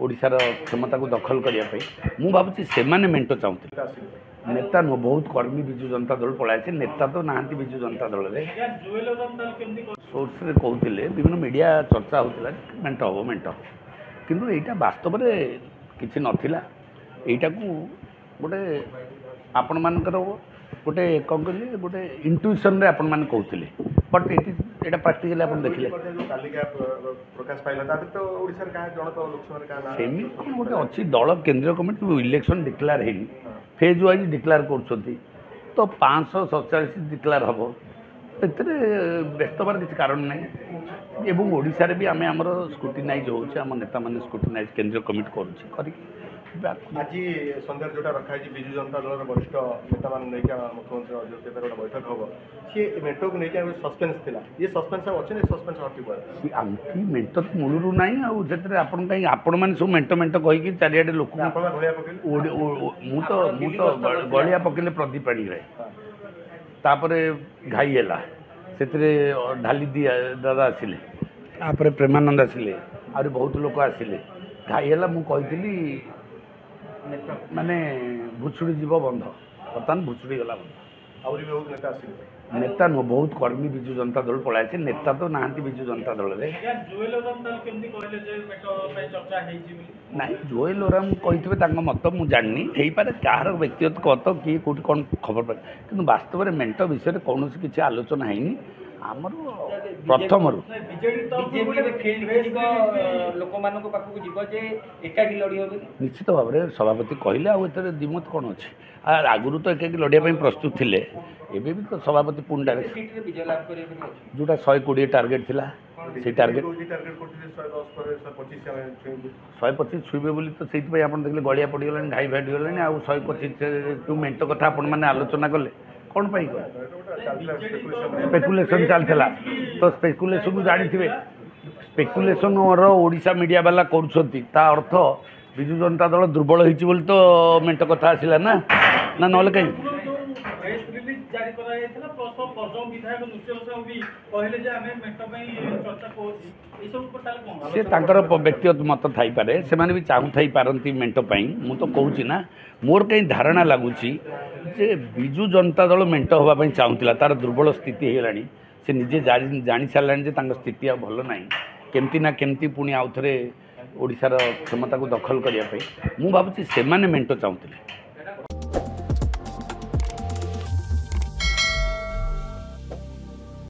ओडिशार क्षमता को दखल करने मु भावुँ से मेंट चाहते नेता नुह बहुत कर्मी विजु जनता दल पलाए नेता तो नहांती विजु जनता दल सोर्स कहते विभिन्न मीडिया चर्चा होता मेंट हम मेंट किंतु यहाँ वास्तव में किसी नाला यहाँ को गोटे आपण मानकर गोटे कौन कहे गोटे इंट्यूशन आपण मैंने कहते बट ये प्राक्टिकली आप देखिले सेमी कौन गोटे अच्छी दल केंद्रीय कमिटी इलेक्शन डिक्लेयर है फेज वाइज डिक्लेयर कर तो 547 डिक्लेयर हम एते व्यस्त हमार किसी कारण नहीं एवं ओडिशा रे भी आम आमर स्क्रूटिनाइज होचे आम नेता माने स्क्रूटिनाइज केंद्रीय कमिटी करुच्छे आज सन्ध्या जोटा रखा है विजु जनता दल वरिष्ठ नेता मान मुख्यमंत्री अजय गोटे बैठक हम सी मेंट को लेकिन सस्पेंस थिला ये सस्पेंस अच्छे सस्पेंस हटी पड़े आमकी मेंट तो मूलरू ना आपन कहीं आपण मैंने सब मेंट मेंट कहीकि चारिआडे लोक तो गलिया पकेले प्रदीप पानी रे तापरे घाई है से ढाली दिया दादा आसिले तापर प्रेमानंद आसिले आहुरी बहुत लोक आसिले घाई है मुझी माने भुचुड़ी जीव बंध बर्तमान भुचुड़ी गला बंध नेता नुह बहुत कर्मी विजु जनता दल पलाए नेता तो नहांती विजु जनता दल ना जोएल ओराम कही मत मुझे जानी हो पारे कहार व्यक्तिगत कत किए कौट कौन खबर पाए कि वास्तव में मेंट विषय कौन किसी आलोचना है आमर प्रथम निश्चित भाव में सभापति कहले आते दिमत कौन अच्छे आगुरी तो एकाकी लड़ाई प्रस्तुत थे एबे भी तो सभापति पुणी जोटा 120 टार्गेट थिला से टार्गेट 125 छुईबे बोली तो से देखिए गलिया पड़गला घाई फाटी गला आउ 125 मेंट कथा आपण मैंने आलोचना कले कौन पाई स्पेकुलेशन चलता तो स्पेकुलेशन जानी थे स्पेकुलेशन ओडिशा मीडिया वाला कर अर्थ विजु जनता दल दुर्बल होती तो मेंट कथा आसला ना ना ना कहीं से व्यक्तिगत मत थी पारे से भी चाहू थी पारती मेंट मु तो कहूँ ना मोर कहीं धारणा लगुच जे विजु जनता दल मेंट हाँपाई चाहूला तार दुर्बल स्थिति होगा से निजे जानी सारा स्थिति भल ना केमती ना केमती पुणी आउ थे ओडिशार क्षमता को दखल करने मु भावुँ से मेंट चाहूले